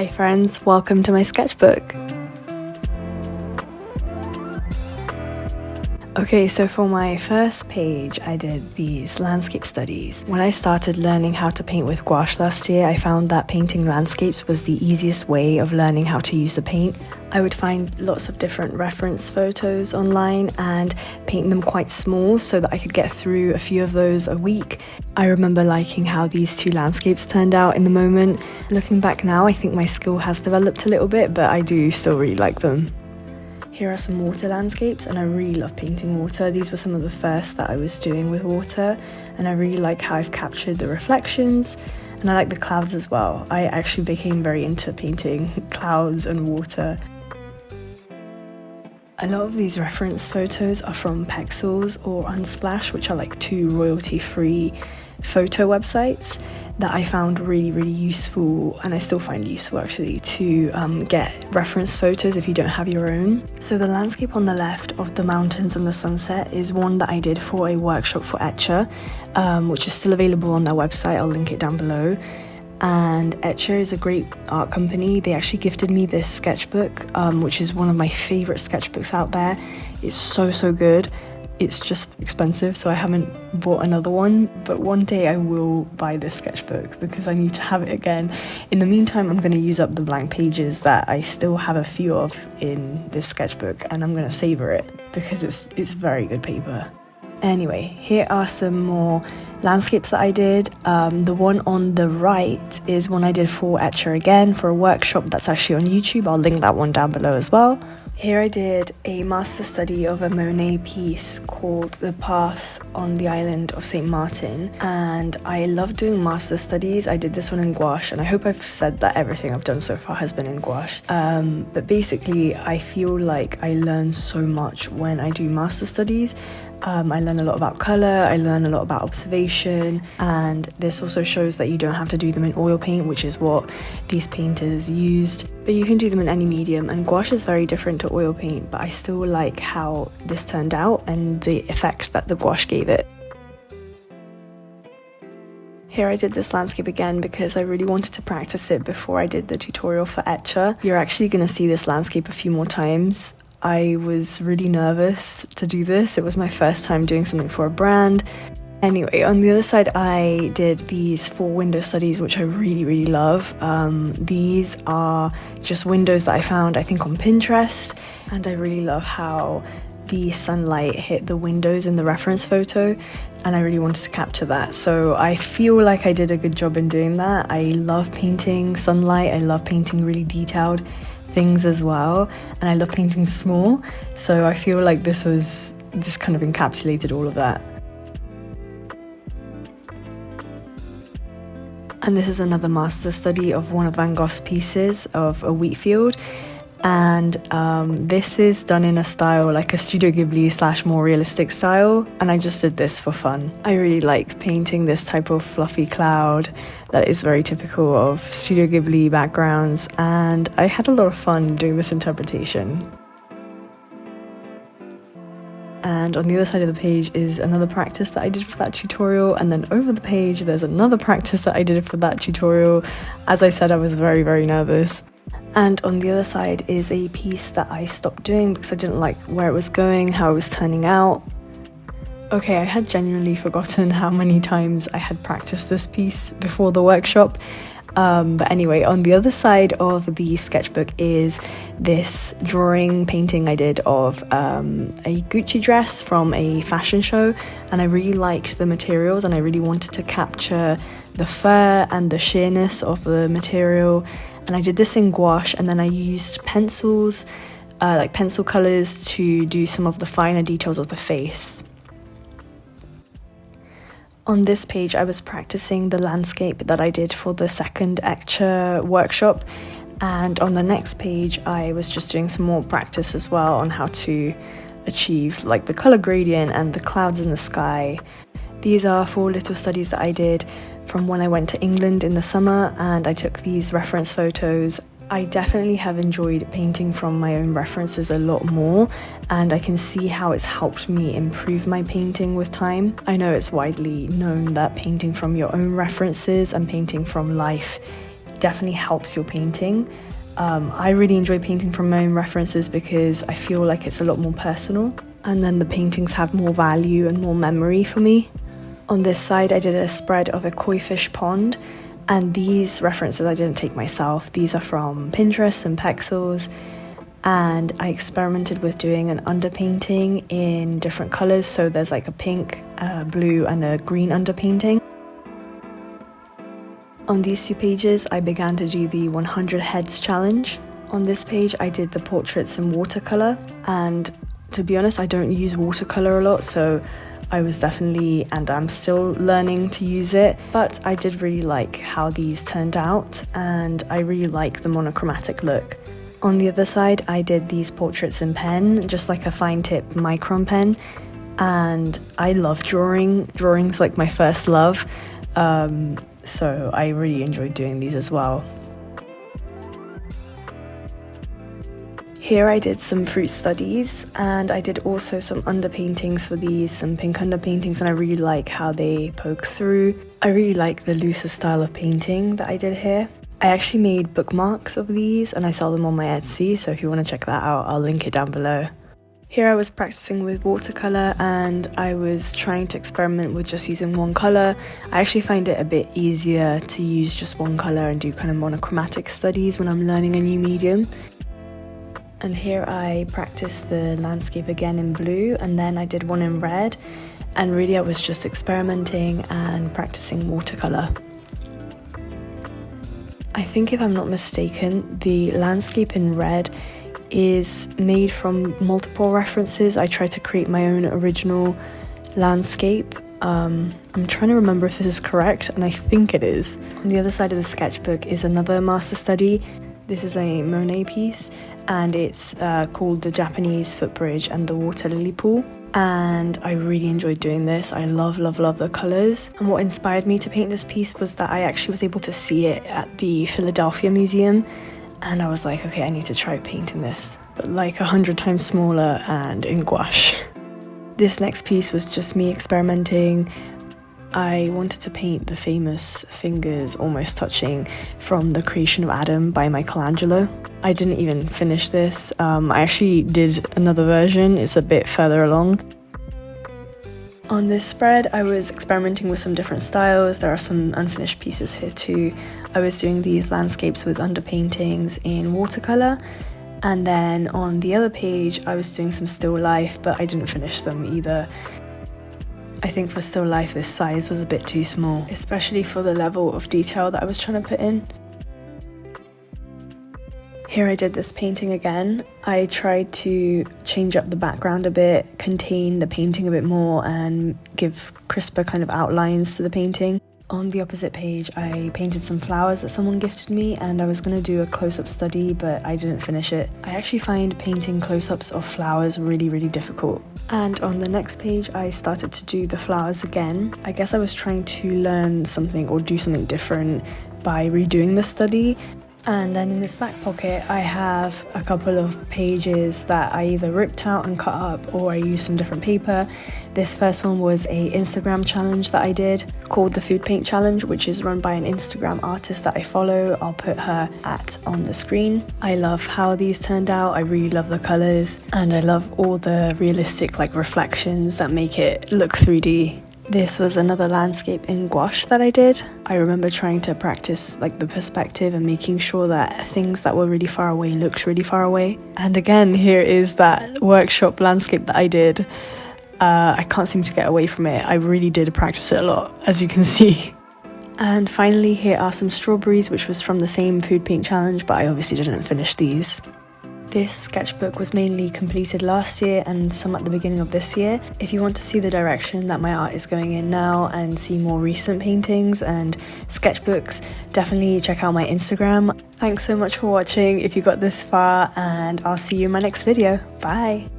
Hi friends, welcome to my sketchbook. Okay, so for my first page, I did these landscape studies. When I started learning how to paint with gouache last year, I found that painting landscapes was the easiest way of learning how to use the paint. I would find lots of different reference photos online and paint them quite small so that I could get through a few of those a week. I remember liking how these two landscapes turned out in the moment. Looking back now, I think my skill has developed a little bit, but I do still really like them. Here are some water landscapes, and I really love painting water. These were some of the first that I was doing with water, and I really like how I've captured the reflections, and I like the clouds as well. I actually became very into painting clouds and water. A lot of these reference photos are from Pexels or Unsplash, which are like two royalty-free photo websites that I found really useful, and I still find useful actually, to get reference photos if you don't have your own. So the landscape on the left of the mountains and the sunset is one that I did for a workshop for Etcher, which is still available on their website. I'll link it down below. And Etcher is a great art company. They actually gifted me this sketchbook, which is one of my favorite sketchbooks out there. It's so good. It's just expensive, so I haven't bought another one, but one day I will buy this sketchbook because I need to have it again. In the meantime, I'm going to use up the blank pages that I still have a few of in this sketchbook, and I'm going to savor it because it's very good paper. Anyway, here are some more landscapes that I did. The one on the right is one I did for Etcher again, for a workshop that's actually on YouTube. I'll link that one down below as well. Here I did a master study of a Monet piece called The Path on the Island of St. Martin, and I love doing master studies. I did this one in gouache, and I hope I've said that everything I've done so far has been in gouache. But basically, I feel like I learn so much when I do master studies. I learn a lot about colour, I learn a lot about observation, and this also shows that you don't have to do them in oil paint, which is what these painters used. But you can do them in any medium, and gouache is very different to oil paint, but I still like how this turned out and the effect that the gouache gave it. Here I did this landscape again because I really wanted to practice it before I did the tutorial for Etcher. You're actually going to see this landscape a few more times. I was really nervous to do this. It was my first time doing something for a brand. Anyway, on the other side, I did these 4 window studies, which I really love. These are just windows that I found, I think, on Pinterest, and I really love how the sunlight hit the windows in the reference photo, and I really wanted to capture that. So I feel like I did a good job in doing that. I love painting sunlight. I love painting really detailed things as well, and I love painting small, so I feel like this kind of encapsulated all of that. And this is another master study of one of Van Gogh's pieces of a wheat field, and this is done in a style like a Studio Ghibli / more realistic style, and I just did this for fun. I really like painting this type of fluffy cloud that is very typical of Studio Ghibli backgrounds, and I had a lot of fun doing this interpretation. And on the other side of the page is another practice that I did for that tutorial, and then over the page there's another practice that I did for that tutorial. As I said, I was very nervous. And on the other side is a piece that I stopped doing because I didn't like where it was going, how it was turning out. Okay, I had genuinely forgotten how many times I had practiced this piece before the workshop. But anyway, on the other side of the sketchbook is this drawing painting I did of a Gucci dress from a fashion show, and I really liked the materials and I really wanted to capture the fur and the sheerness of the material, and I did this in gouache, and then I used pencils, like pencil colours, to do some of the finer details of the face. On this page, I was practicing the landscape that I did for the second Etcher workshop, and on the next page, I was just doing some more practice as well on how to achieve like the colour gradient and the clouds in the sky. These are 4 little studies that I did from when I went to England in the summer, and I took these reference photos. I definitely have enjoyed painting from my own references a lot more, and I can see how it's helped me improve my painting with time. I know it's widely known that painting from your own references and painting from life definitely helps your painting. I really enjoy painting from my own references because I feel like it's a lot more personal, and then the paintings have more value and more memory for me. On this side I did a spread of a koi fish pond, and these references I didn't take myself. These are from Pinterest and Pexels, and I experimented with doing an underpainting in different colours. So there's like a pink, a blue and a green underpainting. On these 2 pages I began to do the 100 heads challenge. On this page I did the portraits in watercolor, and to be honest I don't use watercolor a lot, so I was definitely, and I'm still learning to use it, but I did really like how these turned out, and I really like the monochromatic look. On the other side I did these portraits in pen, just like a fine tip micron pen, and I love drawing. Drawing's like my first love, so I really enjoyed doing these as well. Here I did some fruit studies, and I did also some underpaintings for these, some pink underpaintings, and I really like how they poke through. I really like the looser style of painting that I did here. I actually made bookmarks of these and I sell them on my Etsy, so if you want to check that out, I'll link it down below. Here I was practicing with watercolor, and I was trying to experiment with just using one color. I actually find it a bit easier to use just one color and do kind of monochromatic studies when I'm learning a new medium. And here I practiced the landscape again in blue, and then I did one in red, and really I was just experimenting and practicing watercolor. I think, if I'm not mistaken, the landscape in red is made from multiple references. I tried to create my own original landscape. I'm trying to remember if this is correct, and I think it is. On the other side of the sketchbook is another master study. This is a Monet piece, and it's called The Japanese Footbridge and the Water Lily Pool. And I really enjoyed doing this. I love the colours. And what inspired me to paint this piece was that I actually was able to see it at the Philadelphia Museum, and I was like, okay, I need to try painting this, but like 100 times smaller and in gouache. This next piece was just me experimenting. I wanted to paint the famous fingers almost touching from The Creation of Adam by Michelangelo. I didn't even finish this. I actually did another version. It's a bit further along. On this spread, I was experimenting with some different styles. There are some unfinished pieces here too. I was doing these landscapes with underpaintings in watercolor. And then on the other page, I was doing some still life, but I didn't finish them either. I think for still life, this size was a bit too small, especially for the level of detail that I was trying to put in. Here I did this painting again. I tried to change up the background a bit, contain the painting a bit more, and give crisper kind of outlines to the painting. On the opposite page, I painted some flowers that someone gifted me, and I was going to do a close-up study, but I didn't finish it. I actually find painting close-ups of flowers really difficult. And on the next page, I started to do the flowers again. I guess I was trying to learn something or do something different by redoing the study. And then in this back pocket, I have a couple of pages that I either ripped out and cut up, or I used some different paper. This first one was a Instagram challenge that I did called the Food Paint Challenge, which is run by an Instagram artist that I follow. I'll put her on the screen. I love how these turned out. I really love the colors, and I love all the realistic reflections that make it look 3D. This was another landscape in gouache that I did. I remember trying to practice the perspective and making sure that things that were really far away looked really far away. And again, here is that workshop landscape that I did. I can't seem to get away from it. I really did practice it a lot, as you can see. And finally, here are some strawberries, which was from the same Food Paint Challenge, but I obviously didn't finish these. This sketchbook was mainly completed last year and some at the beginning of this year. If you want to see the direction that my art is going in now and see more recent paintings and sketchbooks, definitely check out my Instagram. Thanks so much for watching if you got this far, and I'll see you in my next video. Bye!